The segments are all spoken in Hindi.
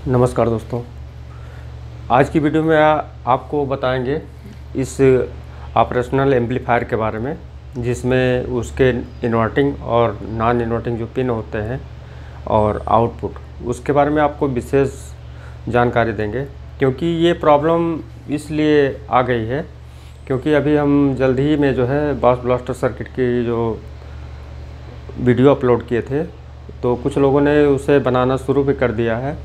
नमस्कार दोस्तों, आज की वीडियो में आपको बताएंगे इस ऑपरेशनल एम्पलीफायर के बारे में, जिसमें उसके इन्वर्टिंग और नॉन इन्वर्टिंग जो पिन होते हैं और आउटपुट, उसके बारे में आपको विशेष जानकारी देंगे। क्योंकि ये प्रॉब्लम इसलिए आ गई है क्योंकि अभी हम जल्द ही में जो है बॉस ब्लास्टर सर्किट की जो वीडियो अपलोड किए थे, तो कुछ लोगों ने उसे बनाना शुरू भी कर दिया है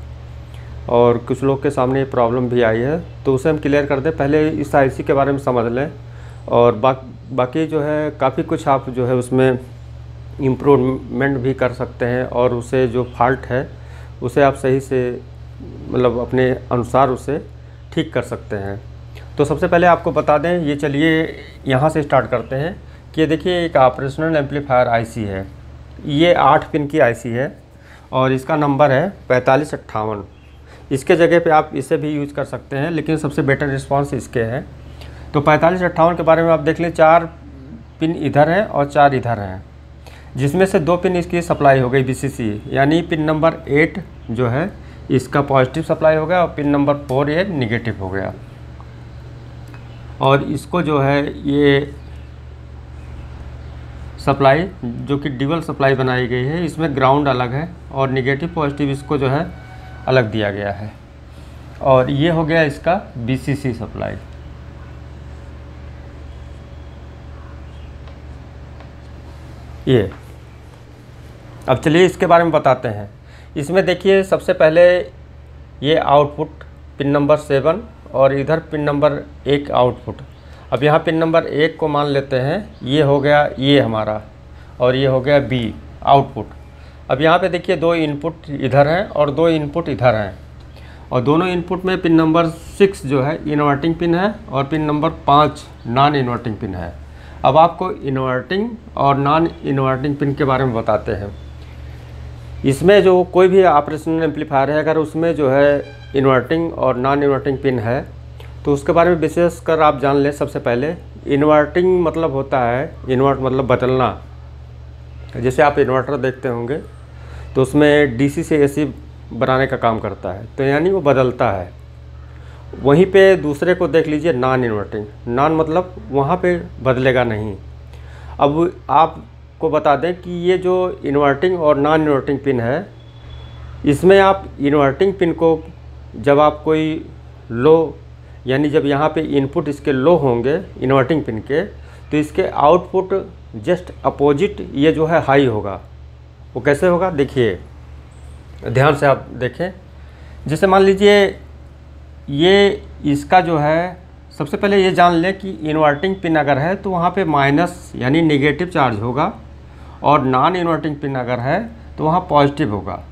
और कुछ लोग के सामने ये प्रॉब्लम भी आई है, तो उसे हम क्लियर कर दें। पहले इस आईसी के बारे में समझ लें और बाकी जो है काफ़ी कुछ आप जो है उसमें इम्प्रूवमेंट भी कर सकते हैं और उसे जो फॉल्ट है उसे आप सही से मतलब अपने अनुसार उसे ठीक कर सकते हैं। तो सबसे पहले आपको बता दें, ये चलिए यहाँ से स्टार्ट करते हैं कि ये देखिए एक ऑपरेशनल एम्पलीफायर आईसी है। ये 8 पिन की आईसी है और इसका नंबर है 4558। इसके जगह पे आप इसे भी यूज कर सकते हैं, लेकिन सबसे बेटर रिस्पांस इसके हैं। तो 4558 के बारे में आप देख लें, 4 पिन इधर हैं और 4 इधर हैं, जिसमें से 2 पिन इसकी सप्लाई हो गई BCC, यानी पिन नंबर 8 जो है इसका पॉजिटिव सप्लाई हो गया और पिन नंबर 4 ये निगेटिव हो गया। और इसको जो है ये सप्लाई जो कि डुअल सप्लाई बनाई गई है, इसमें ग्राउंड अलग है और निगेटिव पॉजिटिव इसको जो है अलग दिया गया है। और ये हो गया इसका BCC सप्लाई। ये अब चलिए इसके बारे में बताते हैं। इसमें देखिए सबसे पहले ये आउटपुट पिन नंबर 7 और इधर पिन नंबर 1 आउटपुट। अब यहाँ पिन नंबर 1 को मान लेते हैं, ये हो गया ये हमारा, और ये हो गया B आउटपुट। अब यहाँ पे देखिए 2 इनपुट इधर हैं और 2 इनपुट इधर हैं, और दोनों इनपुट में पिन नंबर 6 जो है इन्वर्टिंग पिन है और pin number 5 non inverting pin है। अब आपको इन्वर्टिंग और नॉन इन्वर्टिंग पिन के बारे में बताते हैं। इसमें जो कोई भी ऑपरेशनल एम्पलीफायर है, अगर उसमें जो है इन्वर्टिंग और नॉन इन्वर्टिंग पिन है तो उसके बारे में विशेष कर आप जान लें। सबसे पहले इन्वर्टिंग मतलब होता है, इन्वर्ट मतलब बदलना। जैसे आप इन्वर्टर देखते होंगे तो उसमें DC से AC बनाने का काम करता है, तो यानी वो बदलता है। वहीं पे दूसरे को देख लीजिए नॉन इन्वर्टिंग, नॉन मतलब वहाँ पे बदलेगा नहीं। अब आपको बता दें कि ये जो इन्वर्टिंग और नॉन इन्वर्टिंग पिन है, इसमें आप इन्वर्टिंग पिन को जब आप कोई लो, यानी जब यहाँ पे इनपुट इसके लो होंगे इन्वर्टिंग पिन के, तो इसके आउटपुट जस्ट अपोजिट ये जो है हाई होगा। वो कैसे होगा देखिए, ध्यान से आप देखें। जैसे मान लीजिए ये इसका जो है, सबसे पहले ये जान लें कि इन्वर्टिंग पिन अगर है तो वहाँ पे माइनस यानी नेगेटिव चार्ज होगा, और नॉन इन्वर्टिंग पिन अगर है तो वहाँ पॉजिटिव होगा।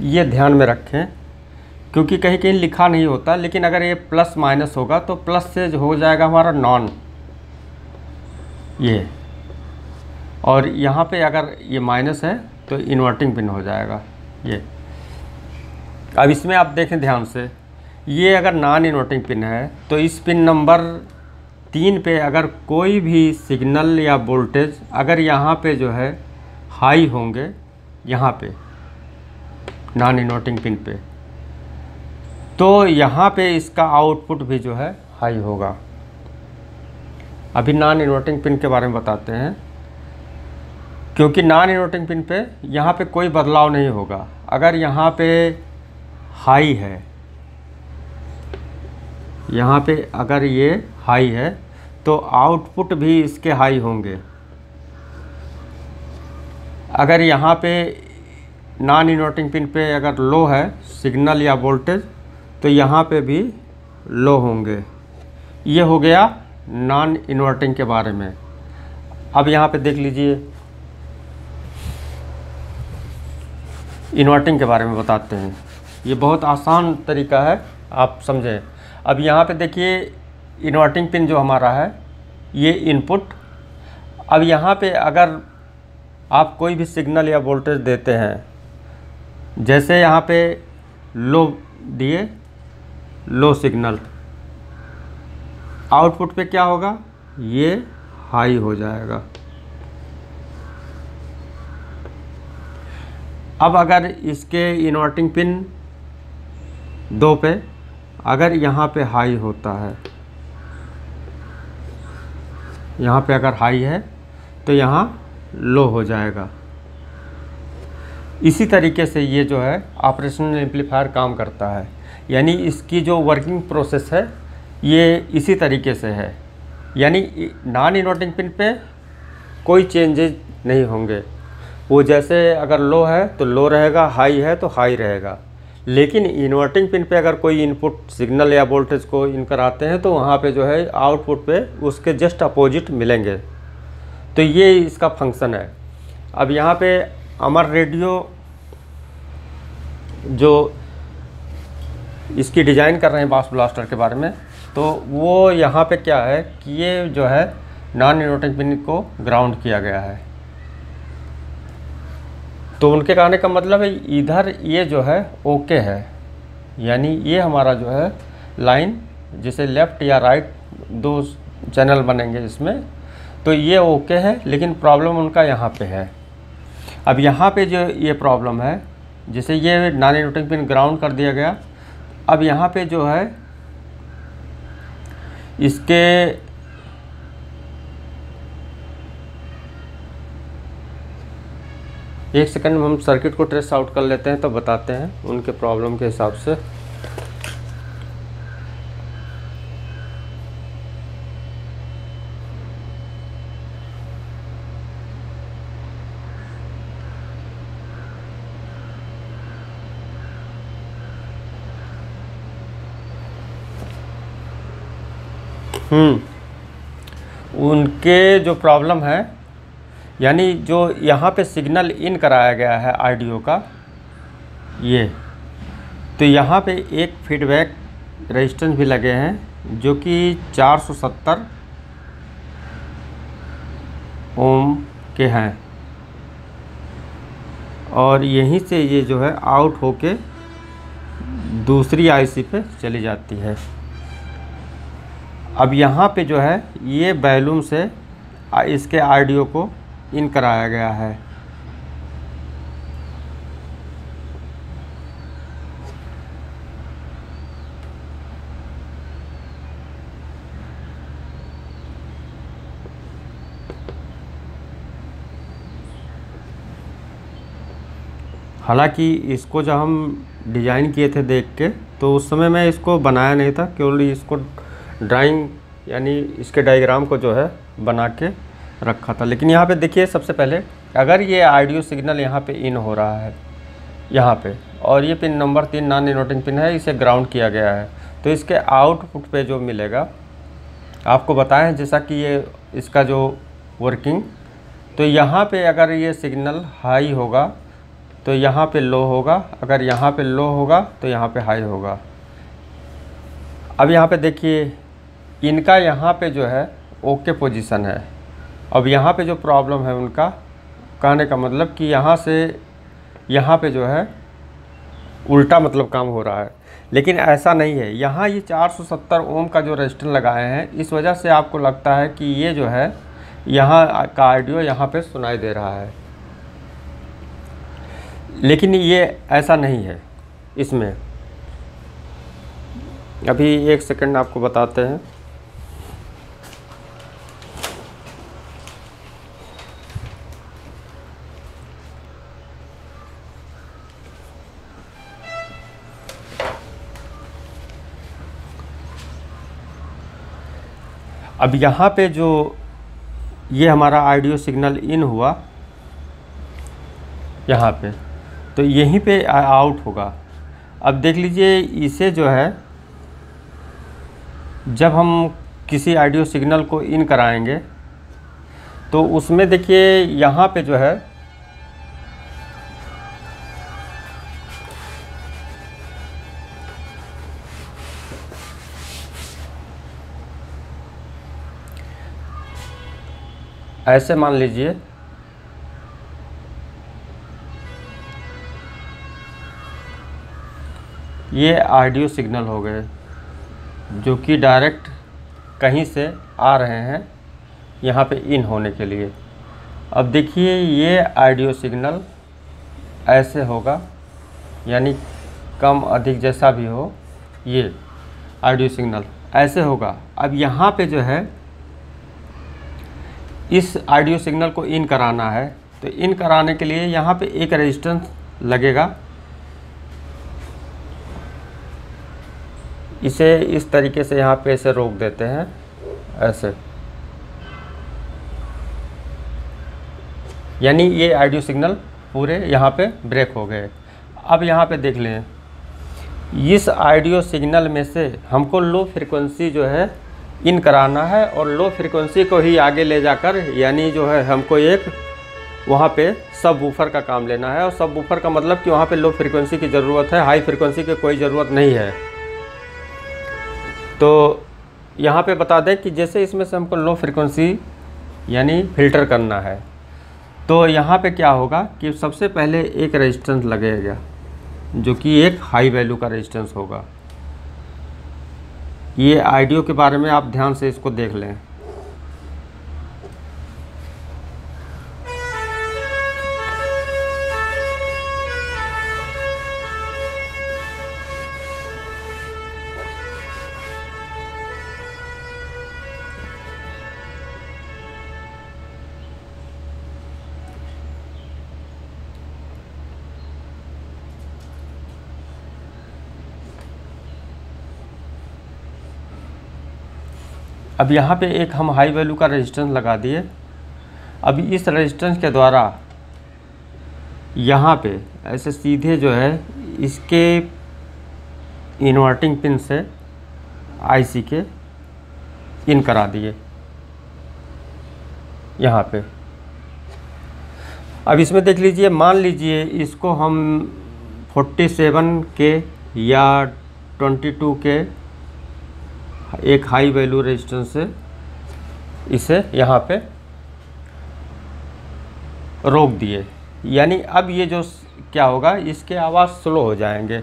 ये ध्यान में रखें, क्योंकि कहीं कहीं लिखा नहीं होता, लेकिन अगर ये प्लस माइनस होगा तो प्लस से हो जाएगा हमारा नॉन ये, और यहाँ पे अगर ये माइनस है तो इन्वर्टिंग पिन हो जाएगा ये। अब इसमें आप देखें ध्यान से, ये अगर नॉन इन्वर्टिंग पिन है तो इस पिन नंबर 3 पे अगर कोई भी सिग्नल या वोल्टेज अगर यहाँ पे जो है हाई होंगे, यहाँ पे नॉन इन्वर्टिंग पिन पे, तो यहाँ पे इसका आउटपुट भी जो है हाई होगा। अभी नॉन इन्वर्टिंग पिन के बारे में बताते हैं, क्योंकि नॉन इन्वर्टिंग पिन पे यहाँ पे कोई बदलाव नहीं होगा। अगर यहाँ पे हाई है, यहाँ पे अगर ये हाई है तो आउटपुट भी इसके हाई होंगे। अगर यहाँ पे नॉन इन्वर्टिंग पिन पे अगर लो है सिग्नल या वोल्टेज, तो यहाँ पे भी लो होंगे। ये हो गया नॉन इन्वर्टिंग के बारे में। अब यहाँ पे देख लीजिए इन्वर्टिंग के बारे में बताते हैं। ये बहुत आसान तरीका है, आप समझें। अब यहाँ पे देखिए इन्वर्टिंग पिन जो हमारा है ये इनपुट। अब यहाँ पे अगर आप कोई भी सिग्नल या वोल्टेज देते हैं, जैसे यहाँ पे लो दिए, लो सिग्नल, आउटपुट पे क्या होगा, ये हाई हो जाएगा। अब अगर इसके इन्वर्टिंग पिन 2 पे अगर यहाँ पे हाई होता है, यहाँ पे अगर हाई है तो यहाँ लो हो जाएगा। इसी तरीके से ये जो है ऑपरेशनल एम्पलीफायर काम करता है, यानी इसकी जो वर्किंग प्रोसेस है ये इसी तरीके से है। यानी नॉन इन्वर्टिंग पिन पे कोई चेंजेज नहीं होंगे, वो जैसे अगर लो है तो लो रहेगा, हाई है तो हाई रहेगा। लेकिन इन्वर्टिंग पिन पे अगर कोई इनपुट सिग्नल या वोल्टेज को इन कराते हैं तो वहाँ पे जो है आउटपुट पे उसके जस्ट अपोजिट मिलेंगे। तो ये इसका फंक्शन है। अब यहाँ पे अमर रेडियो जो इसकी डिज़ाइन कर रहे हैं बास ब्लास्टर के बारे में, तो वो यहाँ पे क्या है कि ये जो है नॉन इन्वर्टिंग पिन को ग्राउंड किया गया है। तो उनके कहने का मतलब है इधर ये जो है ओके है, यानी ये हमारा जो है लाइन जिसे लेफ़्ट या राइट 2 चैनल बनेंगे इसमें, तो ये ओके है। लेकिन प्रॉब्लम उनका यहाँ पे है। अब यहाँ पे जो ये प्रॉब्लम है, जैसे ये नॉन इन्वर्टिंग पिन ग्राउंड कर दिया गया, अब यहाँ पे जो है इसके एक सेकंड हम सर्किट को ट्रेस आउट कर लेते हैं तो बताते हैं उनके प्रॉब्लम के हिसाब से। उनके जो प्रॉब्लम है, यानी जो यहाँ पे सिग्नल इन कराया गया है ऑडियो का ये, तो यहाँ पे एक फीडबैक रेजिस्टेंस भी लगे हैं जो कि 470 ओम के हैं, और यहीं से ये जो है आउट होके दूसरी आईसी पे चली जाती है। अब यहाँ पे जो है ये बैलूम से इसके ऑडियो को इन कराया गया है। हालांकि इसको जब हम डिज़ाइन किए थे देख के, तो उस समय मैं इसको बनाया नहीं था, केवल इसको ड्राइंग यानी इसके डायग्राम को जो है बना के रखा था। लेकिन यहाँ पे देखिए, सबसे पहले अगर ये ऑडियो सिग्नल यहाँ पे इन हो रहा है यहाँ पे, और ये pin number 3 non inverting pin है, इसे ग्राउंड किया गया है, तो इसके आउटपुट पे जो मिलेगा आपको बताएं जैसा कि ये इसका जो वर्किंग, तो यहाँ पे अगर ये सिग्नल हाई होगा तो यहाँ पे लो होगा, अगर यहाँ पे लो होगा तो यहाँ पे हाई होगा। अब यहाँ पे देखिए इनका यहाँ पे जो है ओके पोजीशन है। अब यहाँ पे जो प्रॉब्लम है उनका, कहने का मतलब कि यहाँ से यहाँ पे जो है उल्टा मतलब काम हो रहा है, लेकिन ऐसा नहीं है। यहाँ ये 470 ओम का जो रेजिस्टेंस लगाए हैं, इस वजह से आपको लगता है कि ये जो है यहाँ का ऑडियो यहाँ पे सुनाई दे रहा है, लेकिन ये ऐसा नहीं है इसमें। अभी एक सेकंड आपको बताते हैं। अब यहाँ पे जो ये हमारा ऑडियो सिग्नल इन हुआ यहाँ पे, तो यहीं पे आउट होगा। अब देख लीजिए, इसे जो है जब हम किसी ऑडियो सिग्नल को इन कराएंगे तो उसमें देखिए यहाँ पे जो है ऐसे मान लीजिए ये ऑडियो सिग्नल हो गए जो कि डायरेक्ट कहीं से आ रहे हैं यहाँ पे इन होने के लिए। अब देखिए ये ऑडियो सिग्नल ऐसे होगा, यानी कम अधिक जैसा भी हो, ये ऑडियो सिग्नल ऐसे होगा। अब यहाँ पे जो है इस ऑडियो सिग्नल को इन कराना है, तो इन कराने के लिए यहाँ पे एक रेजिस्टेंस लगेगा। इसे इस तरीके से यहाँ पे ऐसे रोक देते हैं, ऐसे, यानी ये ऑडियो सिग्नल पूरे यहाँ पे ब्रेक हो गए। अब यहाँ पे देख लें, इस ऑडियो सिग्नल में से हमको लो फ्रिक्वेंसी जो है इन कराना है, और लो फ्रिक्वेंसी को ही आगे ले जाकर, यानी जो है हमको एक वहाँ पे सब वूफर का काम लेना है। और सब वूफर का मतलब कि वहाँ पे लो फ्रिक्वेंसी की ज़रूरत है, हाई फ्रिक्वेंसी की कोई ज़रूरत नहीं है। तो यहाँ पे बता दें कि जैसे इसमें से हमको लो फ्रिक्वेंसी यानी फ़िल्टर करना है, तो यहाँ पे क्या होगा कि सबसे पहले एक रेजिस्टेंस लगेगा जो कि एक हाई वैल्यू का रेजिस्टेंस होगा। ये ऑडियो के बारे में आप ध्यान से इसको देख लें। अब यहाँ पे एक हम हाई वैल्यू का रेजिस्टेंस लगा दिए। अब इस रेजिस्टेंस के द्वारा यहाँ पे ऐसे सीधे जो है इसके इन्वर्टिंग पिन से आईसी के इन करा दिए यहाँ पे। अब इसमें देख लीजिए, मान लीजिए इसको हम 47 के या 22 के एक हाई वैल्यू रेजिस्टेंस से इसे यहाँ पे रोक दिए, यानी अब ये जो क्या होगा, इसके आवाज़ स्लो हो जाएंगे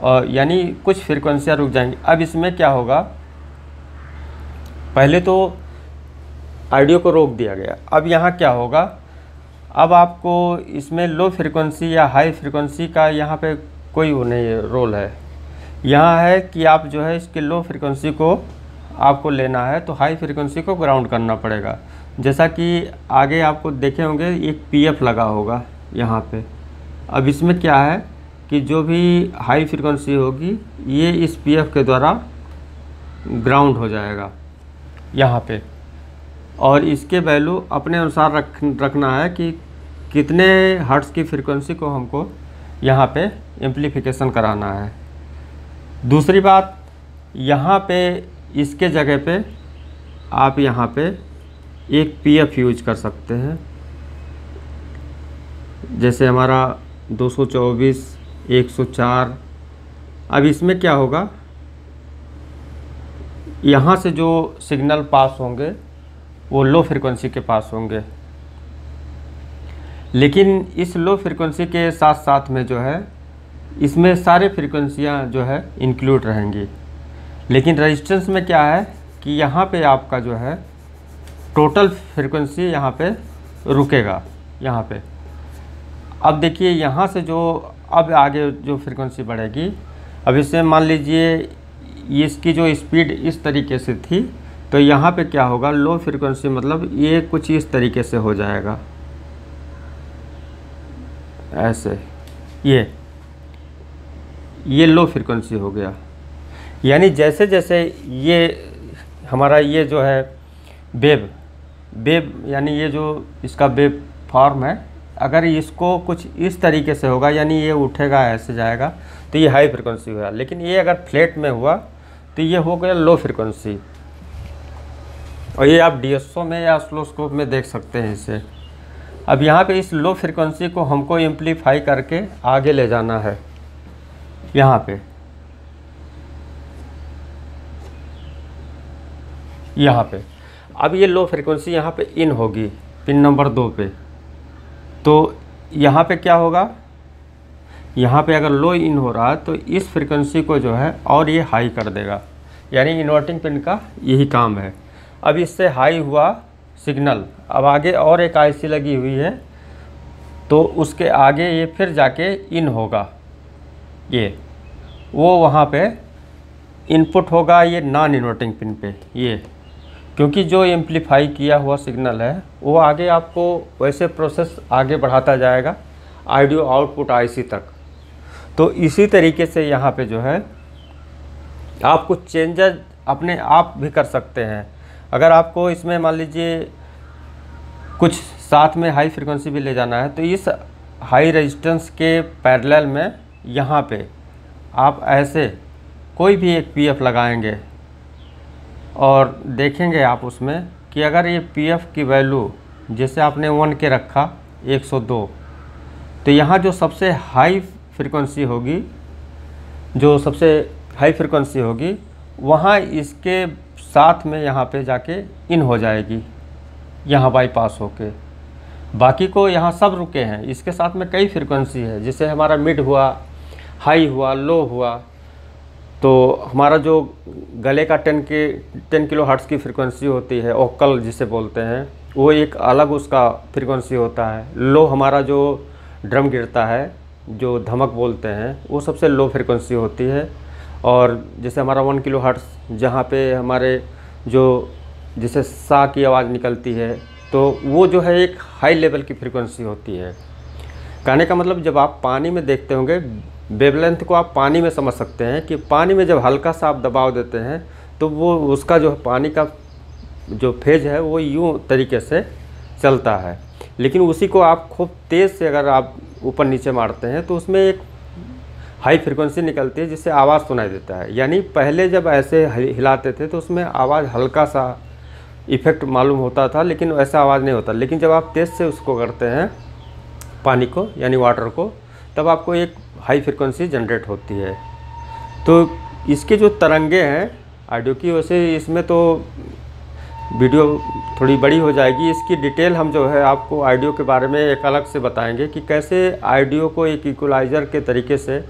और यानी कुछ फ्रिक्वेंसियाँ रुक जाएंगी। अब इसमें क्या होगा, पहले तो ऑडियो को रोक दिया गया, अब यहाँ क्या होगा, अब आपको इसमें लो फ्रिक्वेंसी या हाई फ्रिक्वेंसी का यहाँ पे कोई वो नहीं रोल है। यहाँ है कि आप जो है इसके लो फ्रिक्वेंसी को आपको लेना है, तो हाई फ्रिक्वेंसी को ग्राउंड करना पड़ेगा। जैसा कि आगे आपको देखे होंगे एक पीएफ लगा होगा यहाँ पे। अब इसमें क्या है कि जो भी हाई फ्रिक्वेंसी होगी ये इस पीएफ के द्वारा ग्राउंड हो जाएगा यहाँ पे, और इसके वैल्यू अपने अनुसार रखना है कि कितने हर्ट्ज़ की फ्रिक्वेंसी को हमको यहाँ पे एम्प्लीफिकेशन कराना है। दूसरी बात, यहाँ पे इसके जगह पे आप यहाँ पे एक पीएफ यूज कर सकते हैं, जैसे हमारा 224, 104। अब इसमें क्या होगा, यहाँ से जो सिग्नल पास होंगे वो लो फ्रिक्वेंसी के पास होंगे, लेकिन इस लो फ्रिक्वेंसी के साथ साथ में जो है इसमें सारे फ्रिक्वेंसियाँ जो है इंक्लूड रहेंगी। लेकिन रेजिस्टेंस में क्या है कि यहाँ पे आपका जो है टोटल फ्रिक्वेंसी यहाँ पे रुकेगा यहाँ पे। अब देखिए यहाँ से जो अब आगे जो फ्रिक्वेंसी बढ़ेगी, अब इससे मान लीजिए इसकी जो स्पीड इस तरीके से थी, तो यहाँ पे क्या होगा, लो फ्रिक्वेंसी मतलब ये कुछ इस तरीके से हो जाएगा, ऐसे ये लो फ्रिक्वेंसी हो गया। यानी जैसे जैसे ये हमारा ये जो है वेव यानी ये जो इसका वेव फॉर्म है, अगर इसको कुछ इस तरीके से होगा, यानी ये उठेगा ऐसे जाएगा, तो ये हाई फ्रिक्वेंसी हुआ। लेकिन ये अगर फ्लैट में हुआ तो ये हो गया लो फ्रिक्वेंसी। और ये आप डीएसओ में या ऑसिलोस्कोप में देख सकते हैं इसे। अब यहाँ पे इस लो फ्रिक्वेंसी को हमको एम्प्लीफाई करके आगे ले जाना है यहाँ पे। अब ये लो फ्रिक्वेंसी यहाँ पे इन होगी पिन नंबर 2 पे, तो यहाँ पे क्या होगा, यहाँ पे अगर लो इन हो रहा है तो इस फ्रिक्वेंसी को जो है और ये हाई कर देगा, यानी इन्वर्टिंग पिन का यही काम है। अब इससे हाई हुआ सिग्नल, अब आगे और एक आईसी लगी हुई है, तो उसके आगे ये फिर जाके इन होगा ये, वो वहाँ पे इनपुट होगा ये नॉन इन्वर्टिंग पिन पे, ये क्योंकि जो एम्पलीफाई किया हुआ सिग्नल है वो आगे आपको वैसे प्रोसेस आगे बढ़ाता जाएगा ऑडियो आउटपुट आईसी तक। तो इसी तरीके से यहाँ पे जो है आप कुछ चेंजेस अपने आप भी कर सकते हैं। अगर आपको इसमें मान लीजिए कुछ साथ में हाई फ्रिक्वेंसी भी ले जाना है तो इस हाई रेजिस्टेंस के पैरेलल में यहाँ पे आप ऐसे कोई भी एक पीएफ लगाएंगे और देखेंगे आप उसमें कि अगर ये पीएफ की वैल्यू जैसे आपने 1 के रखा 102, तो यहाँ जो सबसे हाई फ्रिक्वेंसी होगी, जो सबसे हाई फ्रिक्वेंसी होगी वहाँ इसके साथ में यहाँ पे जाके इन हो जाएगी, यहाँ बाईपास होके। बाकी को यहाँ सब रुके हैं, इसके साथ में कई फ्रिक्वेंसी है, जैसे हमारा मिड हुआ, हाई हुआ, लो हुआ। तो हमारा जो गले का 10 किलो हर्ट्ज़ की फ्रिक्वेंसी होती है, ओक्कल जिसे बोलते हैं, वो एक अलग उसका फ्रिक्वेंसी होता है। लो हमारा जो ड्रम गिरता है, जो धमक बोलते हैं, वो सबसे लो फ्रिक्वेंसी होती है। और जैसे हमारा 1 किलो हर्ट्ज़ जहाँ पे हमारे जो जैसे सा की आवाज़ निकलती है, तो वो जो है एक हाई लेवल की फ्रिक्वेंसी होती है। कहने का मतलब जब आप पानी में देखते होंगे, वेवलेंथ को आप पानी में समझ सकते हैं कि पानी में जब हल्का सा आप दबाव देते हैं तो वो उसका जो पानी का जो फेज है वो यूँ तरीके से चलता है। लेकिन उसी को आप खूब तेज़ से अगर आप ऊपर नीचे मारते हैं तो उसमें एक हाई फ्रिक्वेंसी निकलती है जिससे आवाज़ सुनाई देता है। यानी पहले जब ऐसे हिलाते थे तो उसमें आवाज़ हल्का सा इफ़ेक्ट मालूम होता था, लेकिन ऐसा आवाज़ नहीं होता। लेकिन जब आप तेज़ से उसको करते हैं पानी को यानी वाटर को, तब आपको एक हाई फ्रिक्वेंसी जनरेट होती है। तो इसके जो तरंगे हैं ऑडियो की, वैसे इसमें तो वीडियो थोड़ी बड़ी हो जाएगी। इसकी डिटेल हम जो है आपको ऑडियो के बारे में एक अलग से बताएंगे कि कैसे ऑडियो को एक इक्वलाइज़र के तरीके से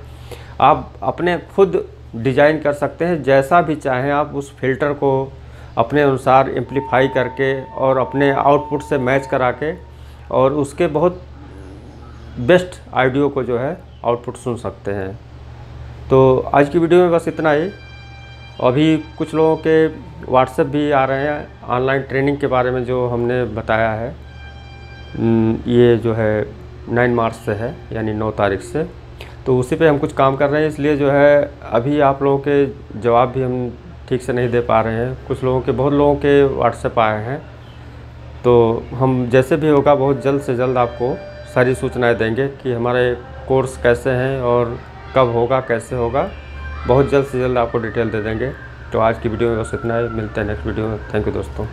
आप अपने खुद डिज़ाइन कर सकते हैं। जैसा भी चाहें आप उस फिल्टर को अपने अनुसार एम्पलीफाई करके और अपने आउटपुट से मैच करा के और उसके बहुत बेस्ट ऑडियो को जो है आउटपुट सुन सकते हैं। तो आज की वीडियो में बस इतना ही। अभी कुछ लोगों के व्हाट्सएप भी आ रहे हैं ऑनलाइन ट्रेनिंग के बारे में जो हमने बताया है। ये जो है 9 मार्च से है, यानी 9 तारीख से। तो उसी पे हम कुछ काम कर रहे हैं, इसलिए जो है अभी आप लोगों के जवाब भी हम ठीक से नहीं दे पा रहे हैं। कुछ लोगों के, बहुत लोगों के व्हाट्सएप आए हैं, तो हम जैसे भी होगा बहुत जल्द से जल्द आपको सारी सूचनाएं देंगे कि हमारे कोर्स कैसे हैं और कब होगा, कैसे होगा। बहुत जल्द से जल्द आपको डिटेल दे देंगे। तो आज की वीडियो में बस इतना ही, मिलते हैं नेक्स्ट वीडियो में। थैंक यू दोस्तों।